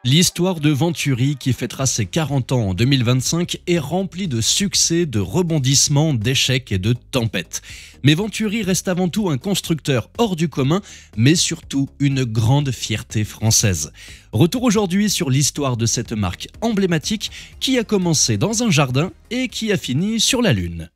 L'histoire de Venturi, qui fêtera ses 40 ans en 2025, est remplie de succès, de rebondissements, d'échecs et de tempêtes. Mais Venturi reste avant tout un constructeur hors du commun, mais surtout une grande fierté française. Retour aujourd'hui sur l'histoire de cette marque emblématique qui a commencé dans un jardin et qui a fini sur la Lune.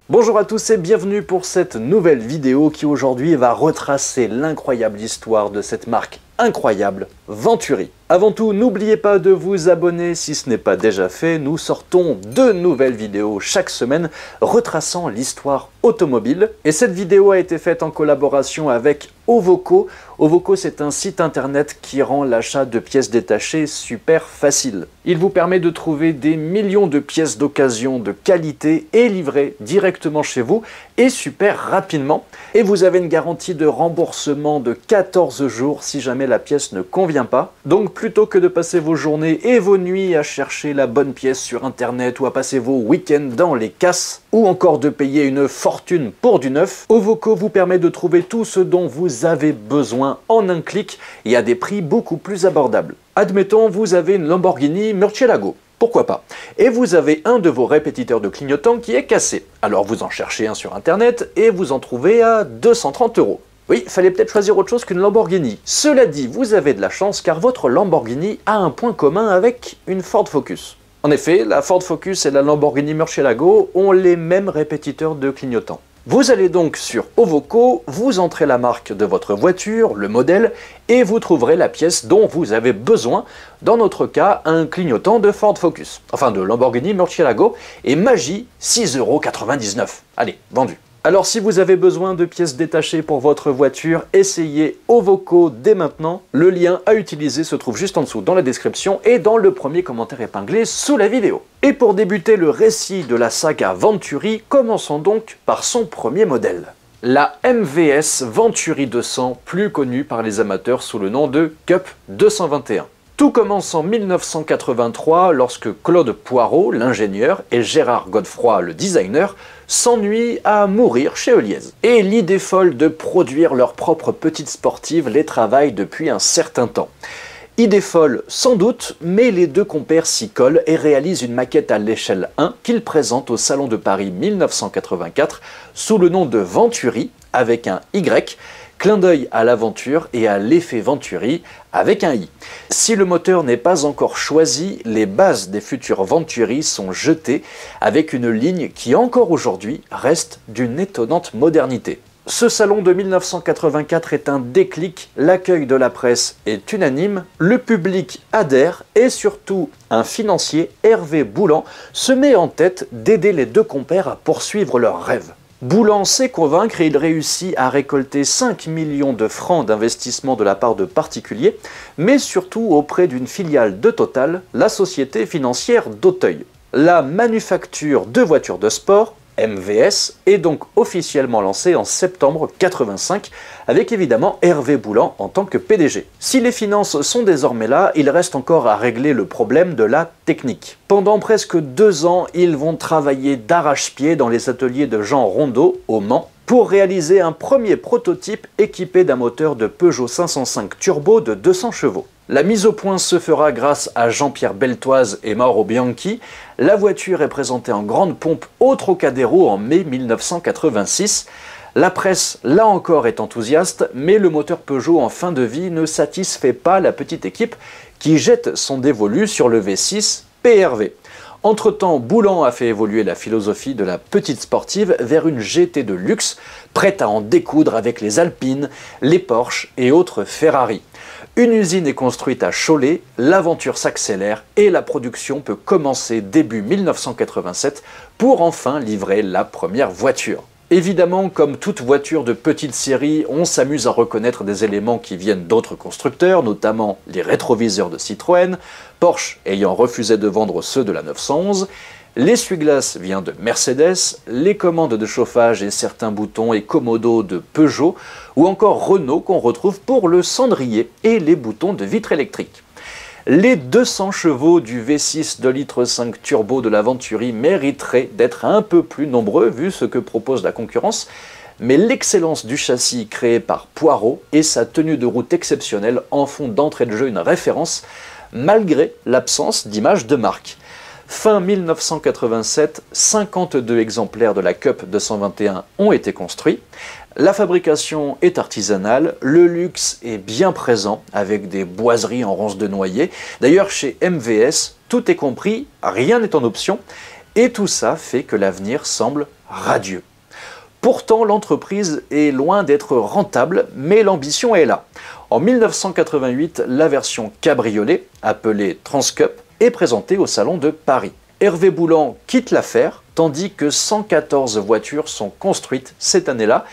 Bonjour à tous et bienvenue pour cette nouvelle vidéo qui aujourd'hui va retracer l'incroyable histoire de cette marque incroyable, Venturi. Avant tout, n'oubliez pas de vous abonner si ce n'est pas déjà fait. Nous sortons 2 nouvelles vidéos chaque semaine retraçant l'histoire automobile. Et cette vidéo a été faite en collaboration avec Ovoco. Ovoco, c'est un site internet qui rend l'achat de pièces détachées super facile. Il vous permet de trouver des millions de pièces d'occasion de qualité et livrées directement chez vous et super rapidement. Et vous avez une garantie de remboursement de 14 jours si jamais la pièce ne convient pas. Donc plutôt que de passer vos journées et vos nuits à chercher la bonne pièce sur internet ou à passer vos week-ends dans les casses ou encore de payer une fortune pour du neuf, Ovoco vous permet de trouver tout ce dont vous avez besoin en un clic et à des prix beaucoup plus abordables. Admettons, vous avez une Lamborghini Murcielago. Pourquoi pas? Et vous avez un de vos répétiteurs de clignotants qui est cassé. Alors vous en cherchez un sur internet et vous en trouvez à 230 €. Oui, fallait peut-être choisir autre chose qu'une Lamborghini. Cela dit, vous avez de la chance car votre Lamborghini a un point commun avec une Ford Focus. En effet, la Ford Focus et la Lamborghini Murcielago ont les mêmes répétiteurs de clignotants. Vous allez donc sur Ovoco, vous entrez la marque de votre voiture, le modèle, et vous trouverez la pièce dont vous avez besoin, dans notre cas un clignotant de Ford Focus, enfin de Lamborghini Murcielago, et magie, 6,99 €. Allez, vendu. Alors si vous avez besoin de pièces détachées pour votre voiture, essayez Ovoco dès maintenant. Le lien à utiliser se trouve juste en dessous dans la description et dans le premier commentaire épinglé sous la vidéo. Et pour débuter le récit de la saga Venturi, commençons donc par son premier modèle. La MVS Venturi 200, plus connue par les amateurs sous le nom de Cup 221. Tout commence en 1983 lorsque Claude Poirot, l'ingénieur, et Gérard Godefroy, le designer, s'ennuient à mourir chez Heuliez. Et l'idée folle de produire leur propre petite sportive les travaille depuis un certain temps. Idée folle sans doute, mais les deux compères s'y collent et réalisent une maquette à l'échelle 1 qu'ils présentent au Salon de Paris 1984 sous le nom de Venturi avec un Y, clin d'œil à l'aventure et à l'effet Venturi avec un I. Si le moteur n'est pas encore choisi, les bases des futurs Venturi sont jetées avec une ligne qui encore aujourd'hui reste d'une étonnante modernité. Ce salon de 1984 est un déclic, l'accueil de la presse est unanime, le public adhère et surtout un financier, Hervé Boulan, se met en tête d'aider les deux compères à poursuivre leurs rêves. Boulan sait convaincre et il réussit à récolter 5 millions de francs d'investissement de la part de particuliers, mais surtout auprès d'une filiale de Total, la société financière d'Auteuil. La manufacture de voitures de sport, MVS, est donc officiellement lancée en septembre 85, avec évidemment Hervé Boulan en tant que PDG. Si les finances sont désormais là, il reste encore à régler le problème de la technique. Pendant presque 2 ans, ils vont travailler d'arrache-pied dans les ateliers de Jean Rondeau, au Mans, pour réaliser un premier prototype équipé d'un moteur de Peugeot 505 turbo de 200 chevaux. La mise au point se fera grâce à Jean-Pierre Beltoise et Mauro Bianchi. La voiture est présentée en grande pompe au Trocadéro en mai 1986. La presse, là encore, est enthousiaste, mais le moteur Peugeot en fin de vie ne satisfait pas la petite équipe qui jette son dévolu sur le V6 PRV. Entre-temps, Boulan a fait évoluer la philosophie de la petite sportive vers une GT de luxe, prête à en découdre avec les Alpines, les Porsche et autres Ferrari. Une usine est construite à Cholet, l'aventure s'accélère et la production peut commencer début 1987 pour enfin livrer la première voiture. Évidemment, comme toute voiture de petite série, on s'amuse à reconnaître des éléments qui viennent d'autres constructeurs, notamment les rétroviseurs de Citroën, Porsche ayant refusé de vendre ceux de la 911, l'essuie-glace vient de Mercedes, les commandes de chauffage et certains boutons et commodos de Peugeot, ou encore Renault qu'on retrouve pour le cendrier et les boutons de vitre électrique. Les 200 chevaux du V6 2,5 litres turbo de la Venturi mériteraient d'être un peu plus nombreux vu ce que propose la concurrence, mais l'excellence du châssis créé par Poirot et sa tenue de route exceptionnelle en font d'entrée de jeu une référence, malgré l'absence d'image de marque. Fin 1987, 52 exemplaires de la Cup 221 ont été construits. La fabrication est artisanale, le luxe est bien présent avec des boiseries en ronces de noyer. D'ailleurs, chez MVS, tout est compris, rien n'est en option, et tout ça fait que l'avenir semble radieux. Pourtant, l'entreprise est loin d'être rentable, mais l'ambition est là. En 1988, la version cabriolet, appelée Transcup, est présentée au Salon de Paris. Hervé Boulan quitte l'affaire, tandis que 114 voitures sont construites cette année-là.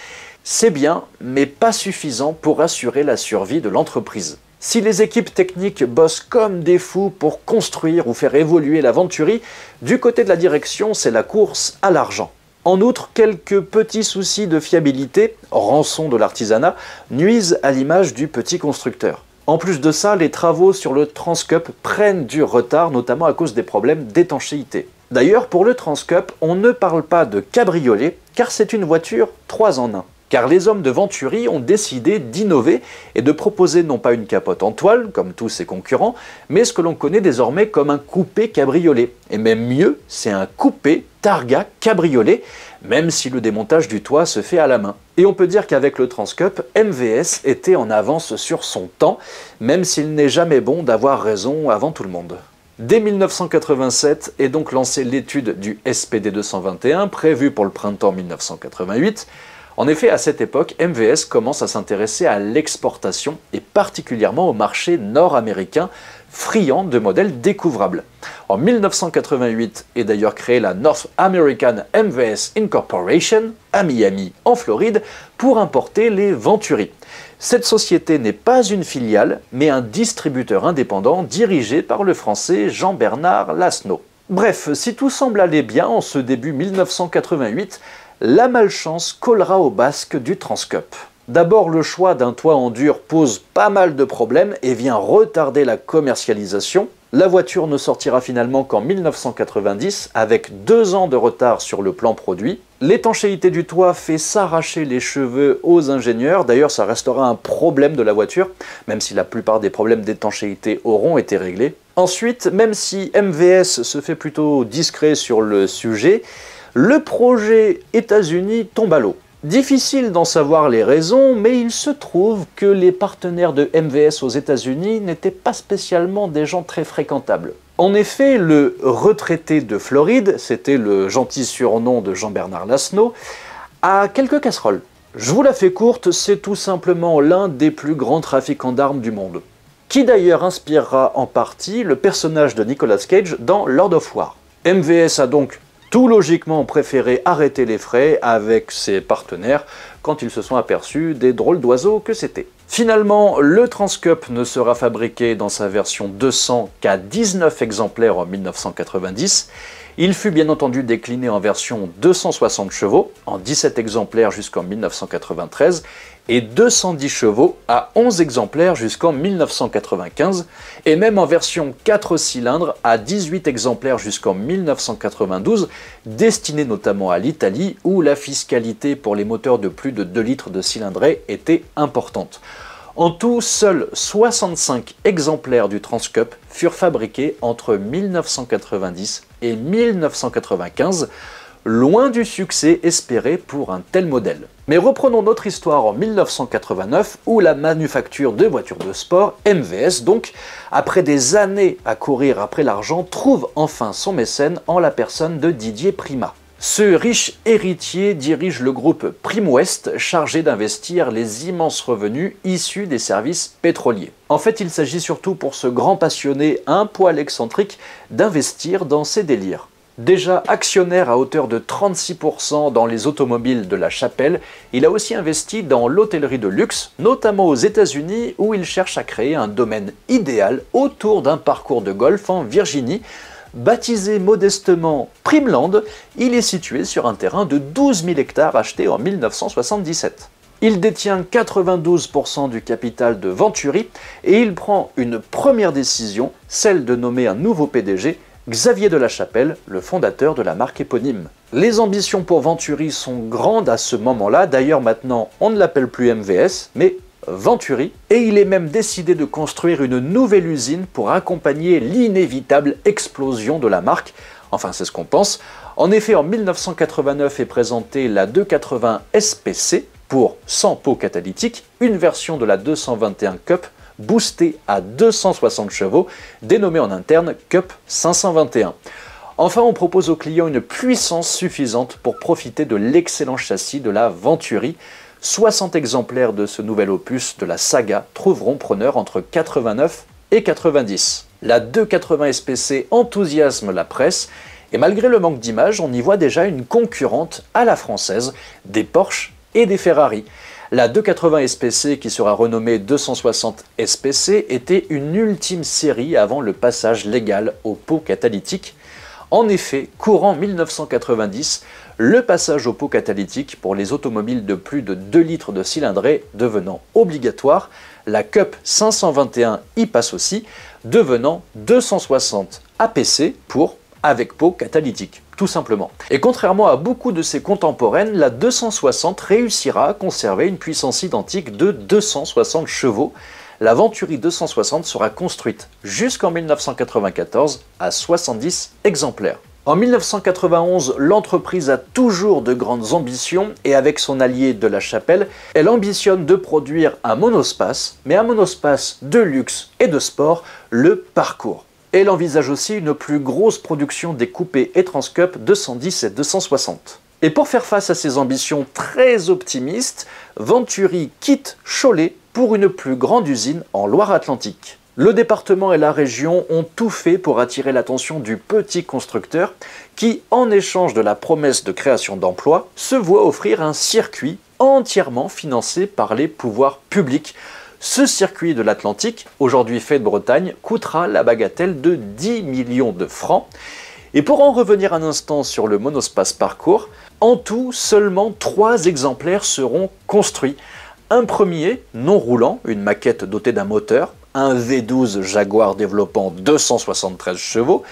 C'est bien, mais pas suffisant pour assurer la survie de l'entreprise. Si les équipes techniques bossent comme des fous pour construire ou faire évoluer la Venturi, du côté de la direction, c'est la course à l'argent. En outre, quelques petits soucis de fiabilité, rançon de l'artisanat, nuisent à l'image du petit constructeur. En plus de ça, les travaux sur le Transcup prennent du retard, notamment à cause des problèmes d'étanchéité. D'ailleurs, pour le Transcup, on ne parle pas de cabriolet, car c'est une voiture 3 en 1. Car les hommes de Venturi ont décidé d'innover et de proposer non pas une capote en toile, comme tous ses concurrents, mais ce que l'on connaît désormais comme un coupé cabriolet. Et même mieux, c'est un coupé targa cabriolet, même si le démontage du toit se fait à la main. Et on peut dire qu'avec le Transcup, MVS était en avance sur son temps, même s'il n'est jamais bon d'avoir raison avant tout le monde. Dès 1987 est donc lancée l'étude du SPD 221, prévue pour le printemps 1988. En effet, à cette époque, MVS commence à s'intéresser à l'exportation et particulièrement au marché nord-américain, friand de modèles découvrables. En 1988 est d'ailleurs créée la North American MVS Incorporation à Miami, en Floride, pour importer les Venturi. Cette société n'est pas une filiale, mais un distributeur indépendant dirigé par le français Jean-Bernard Lasneau. Bref, si tout semble aller bien en ce début 1988, la malchance collera au basque du Transcup. D'abord, le choix d'un toit en dur pose pas mal de problèmes et vient retarder la commercialisation. La voiture ne sortira finalement qu'en 1990, avec 2 ans de retard sur le plan produit. L'étanchéité du toit fait s'arracher les cheveux aux ingénieurs. D'ailleurs, ça restera un problème de la voiture, même si la plupart des problèmes d'étanchéité auront été réglés. Ensuite, même si MVS se fait plutôt discret sur le sujet, le projet États-Unis tombe à l'eau. Difficile d'en savoir les raisons, mais il se trouve que les partenaires de MVS aux États-Unis n'étaient pas spécialement des gens très fréquentables. En effet, le retraité de Floride, c'était le gentil surnom de Jean-Bernard Lasneau, a quelques casseroles. Je vous la fais courte, c'est tout simplement l'un des plus grands trafiquants d'armes du monde, qui d'ailleurs inspirera en partie le personnage de Nicolas Cage dans Lord of War. MVS a donc tout logiquement préféré arrêter les frais avec ses partenaires quand ils se sont aperçus des drôles d'oiseaux que c'était. Finalement, le Transcup ne sera fabriqué dans sa version 200 qu'à 19 exemplaires en 1990. Il fut bien entendu décliné en version 260 chevaux, en 17 exemplaires jusqu'en 1993, et 210 chevaux à 11 exemplaires jusqu'en 1995, et même en version 4 cylindres à 18 exemplaires jusqu'en 1992, destiné notamment à l'Italie, où la fiscalité pour les moteurs de plus de 2 litres de cylindrée était importante. En tout, seuls 65 exemplaires du Transcup furent fabriqués entre 1990 et 1995, loin du succès espéré pour un tel modèle. Mais reprenons notre histoire en 1989, où la manufacture de voitures de sport, MVS donc, après des années à courir après l'argent, trouve enfin son mécène en la personne de Didier Prima. Ce riche héritier dirige le groupe Primwest, chargé d'investir les immenses revenus issus des services pétroliers. En fait, il s'agit surtout pour ce grand passionné un poil excentrique d'investir dans ses délires. Déjà actionnaire à hauteur de 36% dans les automobiles de la Chapelle, il a aussi investi dans l'hôtellerie de luxe, notamment aux États-Unis, où il cherche à créer un domaine idéal autour d'un parcours de golf en Virginie. Baptisé modestement Primland, il est situé sur un terrain de 12 000 hectares acheté en 1977. Il détient 92% du capital de Venturi et il prend une première décision, celle de nommer un nouveau PDG, Xavier de la Chapelle, le fondateur de la marque éponyme. Les ambitions pour Venturi sont grandes à ce moment-là, d'ailleurs maintenant on ne l'appelle plus MVS, mais Venturi, et il est même décidé de construire une nouvelle usine pour accompagner l'inévitable explosion de la marque, enfin c'est ce qu'on pense. En effet, en 1989 est présentée la 280 SPC pour 100 pots catalytiques, une version de la 221 Cup boostée à 260 chevaux, dénommée en interne Cup 521. Enfin, on propose aux clients une puissance suffisante pour profiter de l'excellent châssis de la Venturi. 60 exemplaires de ce nouvel opus de la saga trouveront preneur entre 89 et 90. La 280 SPC enthousiasme la presse et malgré le manque d'images, on y voit déjà une concurrente à la française, des Porsche et des Ferrari. La 280 SPC, qui sera renommée 260 SPC, était une ultime série avant le passage légal au pot catalytique. En effet, courant 1990, le passage au pot catalytique pour les automobiles de plus de 2 litres de cylindrée devenant obligatoire, la Cup 521 y passe aussi, devenant 260 APC pour avec pot catalytique, tout simplement. Et contrairement à beaucoup de ses contemporaines, la 260 réussira à conserver une puissance identique de 260 chevaux. La Venturi 260 sera construite jusqu'en 1994 à 70 exemplaires. En 1991, l'entreprise a toujours de grandes ambitions et avec son allié de la Chapelle, elle ambitionne de produire un monospace, mais un monospace de luxe et de sport, le Parcours. Elle envisage aussi une plus grosse production des coupés et Transcup 210 et 260. Et pour faire face à ces ambitions très optimistes, Venturi quitte Cholet pour une plus grande usine en Loire-Atlantique. Le département et la région ont tout fait pour attirer l'attention du petit constructeur qui, en échange de la promesse de création d'emplois, se voit offrir un circuit entièrement financé par les pouvoirs publics. Ce circuit de l'Atlantique, aujourd'hui fait de Bretagne, coûtera la bagatelle de 10 millions de francs. Et pour en revenir un instant sur le monospace Parcours, en tout, seulement 3 exemplaires seront construits. Un premier, non roulant, une maquette dotée d'un moteur, un V12 Jaguar développant 273 chevaux.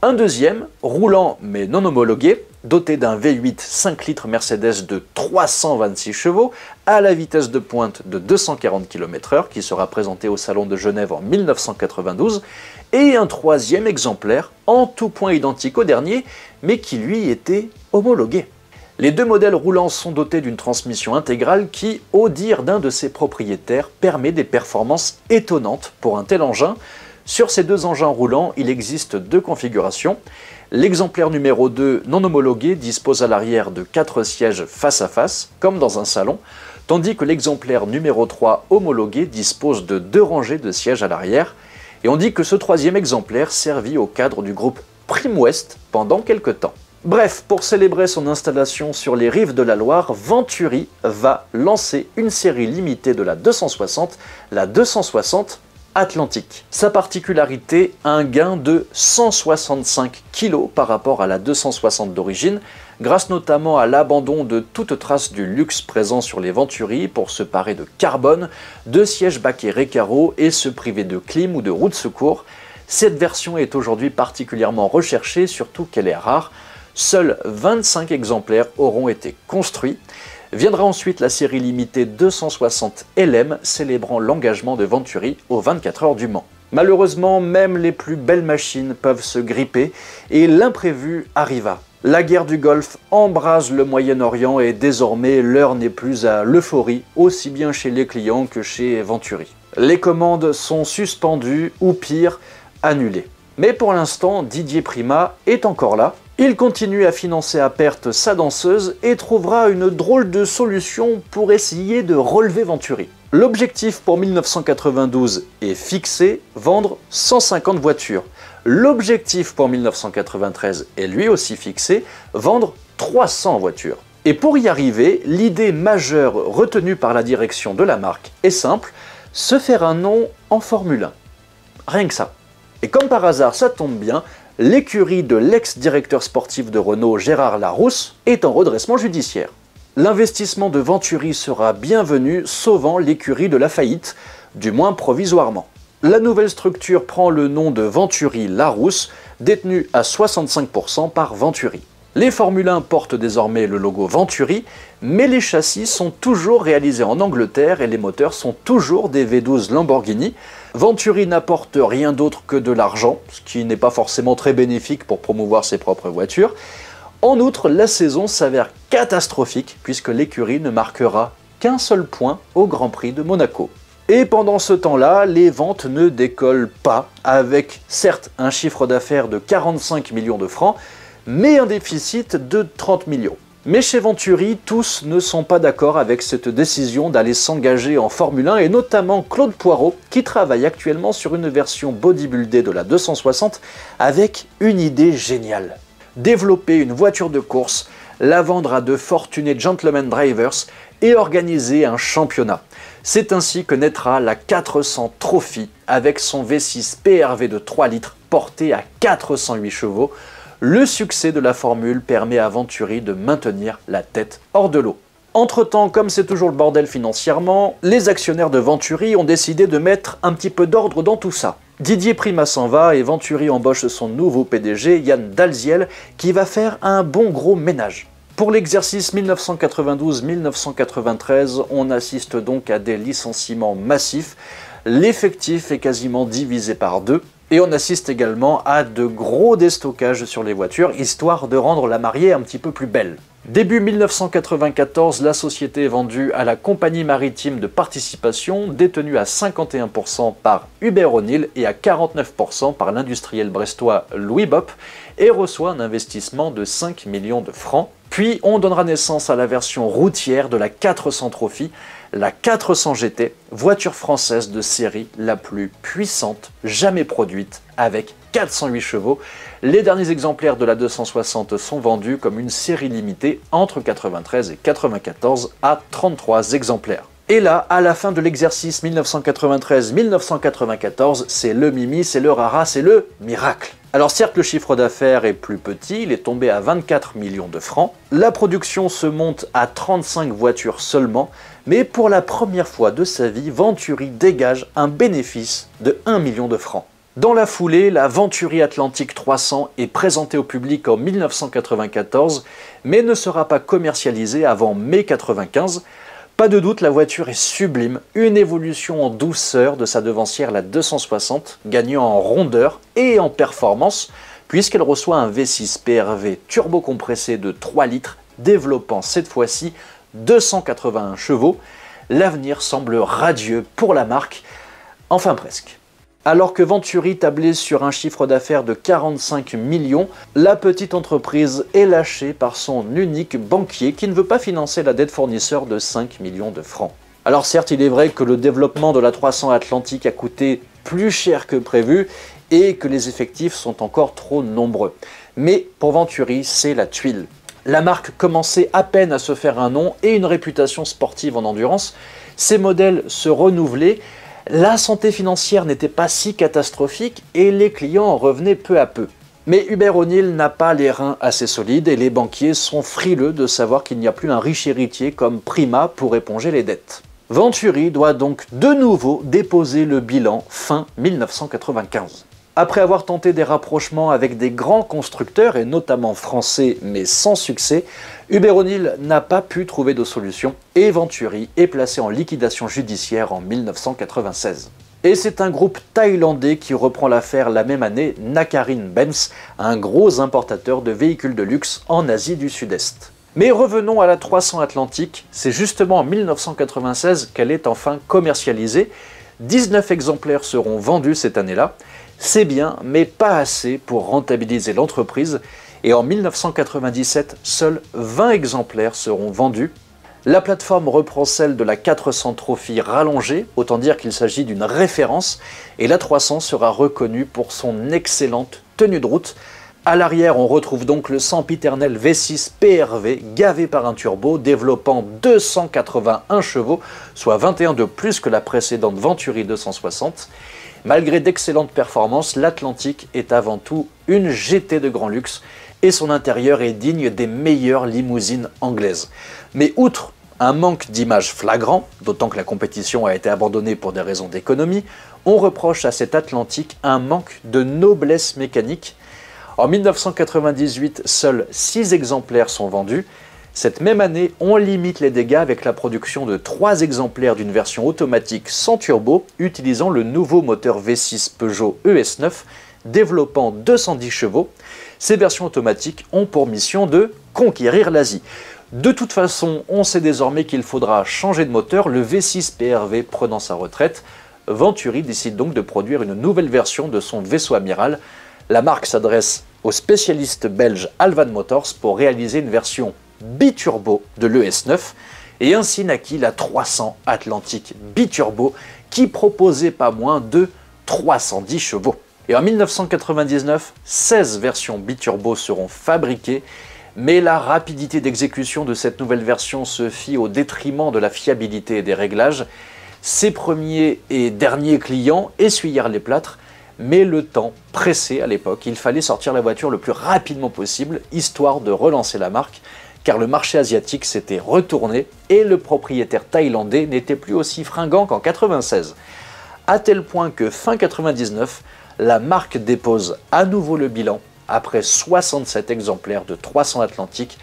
Un deuxième, roulant mais non homologué, doté d'un V8 5 litres Mercedes de 326 chevaux, à la vitesse de pointe de 240 km/h, qui sera présenté au Salon de Genève en 1992, et un troisième exemplaire, en tout point identique au dernier, mais qui lui était homologué. Les 2 modèles roulants sont dotés d'une transmission intégrale qui, au dire d'un de ses propriétaires, permet des performances étonnantes pour un tel engin. Sur ces 2 engins roulants, il existe 2 configurations. L'exemplaire numéro 2 non homologué dispose à l'arrière de 4 sièges face à face, comme dans un salon, tandis que l'exemplaire numéro 3 homologué dispose de 2 rangées de sièges à l'arrière. Et on dit que ce 3e exemplaire servit au cadre du groupe Primwest pendant quelques temps. Bref, pour célébrer son installation sur les rives de la Loire, Venturi va lancer une série limitée de la 260, la 260 Atlantique. Sa particularité, un gain de 165 kg par rapport à la 260 d'origine, grâce notamment à l'abandon de toute trace du luxe présent sur les Venturi pour se parer de carbone, de sièges baquets Recaro et se priver de clim ou de roue de secours. Cette version est aujourd'hui particulièrement recherchée, surtout qu'elle est rare. Seuls 25 exemplaires auront été construits. Viendra ensuite la série limitée 260 LM, célébrant l'engagement de Venturi aux 24 heures du Mans. Malheureusement, même les plus belles machines peuvent se gripper, et l'imprévu arriva. La guerre du Golfe embrase le Moyen-Orient et désormais l'heure n'est plus à l'euphorie, aussi bien chez les clients que chez Venturi. Les commandes sont suspendues ou pire, annulées. Mais pour l'instant, Didier Prima est encore là. Il continue à financer à perte sa danseuse et trouvera une drôle de solution pour essayer de relever Venturi. L'objectif pour 1992 est fixé, vendre 150 voitures. L'objectif pour 1993 est lui aussi fixé, vendre 300 voitures. Et pour y arriver, l'idée majeure retenue par la direction de la marque est simple, se faire un nom en Formule 1. Rien que ça. Et comme par hasard, ça tombe bien, l'écurie de l'ex-directeur sportif de Renault, Gérard Larousse, est en redressement judiciaire. L'investissement de Venturi sera bienvenu, sauvant l'écurie de la faillite, du moins provisoirement. La nouvelle structure prend le nom de Venturi Larousse, détenue à 65% par Venturi. Les Formule 1 portent désormais le logo Venturi, mais les châssis sont toujours réalisés en Angleterre et les moteurs sont toujours des V12 Lamborghini. Venturi n'apporte rien d'autre que de l'argent, ce qui n'est pas forcément très bénéfique pour promouvoir ses propres voitures. En outre, la saison s'avère catastrophique puisque l'écurie ne marquera qu'un seul point au Grand Prix de Monaco. Et pendant ce temps-là, les ventes ne décollent pas, avec certes un chiffre d'affaires de 45 millions de francs, mais un déficit de 30 millions. Mais chez Venturi, tous ne sont pas d'accord avec cette décision d'aller s'engager en Formule 1, et notamment Claude Poirot, qui travaille actuellement sur une version bodybuildée de la 260 avec une idée géniale. Développer une voiture de course, la vendre à de fortunés gentlemen drivers et organiser un championnat. C'est ainsi que naîtra la 400 Trophy avec son V6 PRV de 3 litres porté à 408 chevaux. Le succès de la formule permet à Venturi de maintenir la tête hors de l'eau. Entre-temps, comme c'est toujours le bordel financièrement, les actionnaires de Venturi ont décidé de mettre un petit peu d'ordre dans tout ça. Didier Prima s'en va et Venturi embauche son nouveau PDG, Yann Dalziel, qui va faire un bon gros ménage. Pour l'exercice 1992-1993, on assiste donc à des licenciements massifs. L'effectif est quasiment divisé par 2. Et on assiste également à de gros déstockages sur les voitures, histoire de rendre la mariée un petit peu plus belle. Début 1994, la société est vendue à la compagnie maritime de participation, détenue à 51% par Hubert O'Neill et à 49% par l'industriel brestois Louis Bopp, et reçoit un investissement de 5 millions de francs. Puis on donnera naissance à la version routière de la 400 Trophy, la 400 GT, voiture française de série la plus puissante jamais produite, avec 408 chevaux. Les derniers exemplaires de la 260 sont vendus comme une série limitée entre 93 et 94 à 33 exemplaires. Et là, à la fin de l'exercice 1993-1994, c'est le mimi, c'est le rara, c'est le miracle. Alors certes, le chiffre d'affaires est plus petit, il est tombé à 24 millions de francs. La production se monte à 35 voitures seulement, mais pour la première fois de sa vie, Venturi dégage un bénéfice de 1 million de francs. Dans la foulée, la Venturi Atlantic 300 est présentée au public en 1994, mais ne sera pas commercialisée avant mai 1995. Pas de doute, la voiture est sublime, une évolution en douceur de sa devancière la 260, gagnant en rondeur et en performance, puisqu'elle reçoit un V6 PRV turbocompressé de 3 litres, développant cette fois-ci 281 chevaux. L'avenir semble radieux pour la marque, enfin presque. Alors que Venturi tablait sur un chiffre d'affaires de 45 millions, la petite entreprise est lâchée par son unique banquier qui ne veut pas financer la dette fournisseur de 5 millions de francs. Alors certes, il est vrai que le développement de la 300 Atlantique a coûté plus cher que prévu et que les effectifs sont encore trop nombreux. Mais pour Venturi, c'est la tuile. La marque commençait à peine à se faire un nom et une réputation sportive en endurance. Ses modèles se renouvelaient. La santé financière n'était pas si catastrophique et les clients en revenaient peu à peu. Mais Hubert O'Neill n'a pas les reins assez solides et les banquiers sont frileux de savoir qu'il n'y a plus un riche héritier comme Prima pour éponger les dettes. Venturi doit donc de nouveau déposer le bilan fin 1995. Après avoir tenté des rapprochements avec des grands constructeurs, et notamment français, mais sans succès, Hubert O'Neill n'a pas pu trouver de solution et Venturi est placé en liquidation judiciaire en 1996. Et c'est un groupe thaïlandais qui reprend l'affaire la même année, Nakarin Benz, un gros importateur de véhicules de luxe en Asie du Sud-Est. Mais revenons à la 300 Atlantique, c'est justement en 1996 qu'elle est enfin commercialisée. 19 exemplaires seront vendus cette année-là. C'est bien, mais pas assez pour rentabiliser l'entreprise, et en 1997, seuls 20 exemplaires seront vendus. La plateforme reprend celle de la 400 Trophy rallongée, autant dire qu'il s'agit d'une référence, et la 300 sera reconnue pour son excellente tenue de route. À l'arrière, on retrouve donc le sempiternel V6 PRV gavé par un turbo, développant 281 chevaux, soit 21 de plus que la précédente Venturi 260. Malgré d'excellentes performances, l'Atlantique est avant tout une GT de grand luxe et son intérieur est digne des meilleures limousines anglaises. Mais outre un manque d'image flagrant, d'autant que la compétition a été abandonnée pour des raisons d'économie, on reproche à cette Atlantique un manque de noblesse mécanique. En 1998, seuls 6 exemplaires sont vendus. Cette même année, on limite les dégâts avec la production de 3 exemplaires d'une version automatique sans turbo, utilisant le nouveau moteur V6 Peugeot ES9, développant 210 chevaux. Ces versions automatiques ont pour mission de conquérir l'Asie. De toute façon, on sait désormais qu'il faudra changer de moteur, le V6 PRV prenant sa retraite. Venturi décide donc de produire une nouvelle version de son vaisseau amiral. La marque s'adresse au spécialiste belge Alvan Motors pour réaliser une version biturbo de l'ES9 et ainsi naquit la 300 Atlantique biturbo qui proposait pas moins de 310 chevaux. Et en 1999, 16 versions biturbo seront fabriquées. Mais la rapidité d'exécution de cette nouvelle version se fit au détriment de la fiabilité et des réglages. Ses premiers et derniers clients essuyèrent les plâtres, mais le temps pressait à l'époque. Il fallait sortir la voiture le plus rapidement possible, histoire de relancer la marque, car le marché asiatique s'était retourné et le propriétaire thaïlandais n'était plus aussi fringant qu'en 96. À tel point que fin 99, la marque dépose à nouveau le bilan, après 67 exemplaires de 300 Atlantique,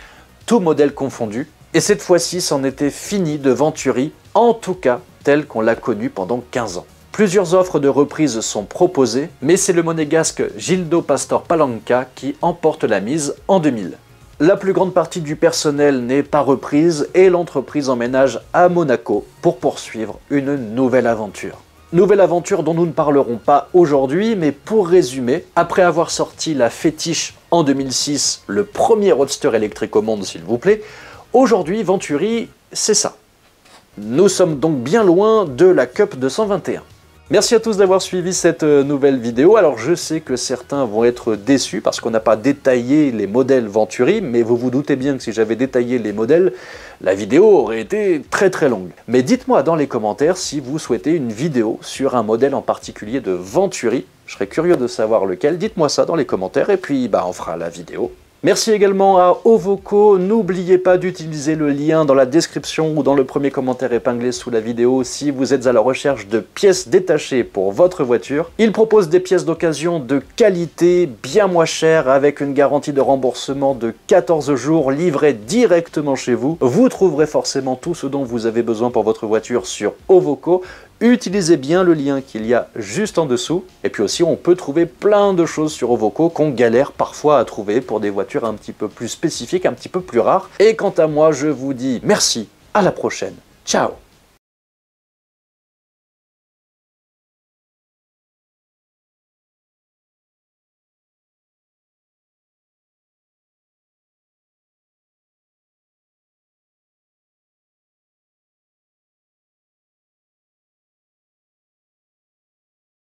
tout modèle confondu. Et cette fois-ci, c'en était fini de Venturi, en tout cas tel qu'on l'a connu pendant 15 ans. Plusieurs offres de reprise sont proposées, mais c'est le monégasque Gildo Pastor Palanca qui emporte la mise en 2000. La plus grande partie du personnel n'est pas reprise et l'entreprise emménage à Monaco pour poursuivre une nouvelle aventure. Nouvelle aventure dont nous ne parlerons pas aujourd'hui, mais pour résumer, après avoir sorti la Fétiche en 2006, le premier roadster électrique au monde s'il vous plaît, aujourd'hui Venturi, c'est ça. Nous sommes donc bien loin de la Cup 221. Merci à tous d'avoir suivi cette nouvelle vidéo. Alors je sais que certains vont être déçus parce qu'on n'a pas détaillé les modèles Venturi, mais vous vous doutez bien que si j'avais détaillé les modèles, la vidéo aurait été très longue. Mais dites-moi dans les commentaires si vous souhaitez une vidéo sur un modèle en particulier de Venturi. Je serais curieux de savoir lequel. Dites-moi ça dans les commentaires et puis on fera la vidéo. Merci également à Ovoco, n'oubliez pas d'utiliser le lien dans la description ou dans le premier commentaire épinglé sous la vidéo si vous êtes à la recherche de pièces détachées pour votre voiture. Ils proposent des pièces d'occasion de qualité, bien moins chères, avec une garantie de remboursement de 14 jours livrée directement chez vous. Vous trouverez forcément tout ce dont vous avez besoin pour votre voiture sur Ovoco. Utilisez bien le lien qu'il y a juste en dessous. Et puis aussi, on peut trouver plein de choses sur Ovoco qu'on galère parfois à trouver pour des voitures un petit peu plus spécifiques, un petit peu plus rares. Et quant à moi, je vous dis merci, à la prochaine. Ciao!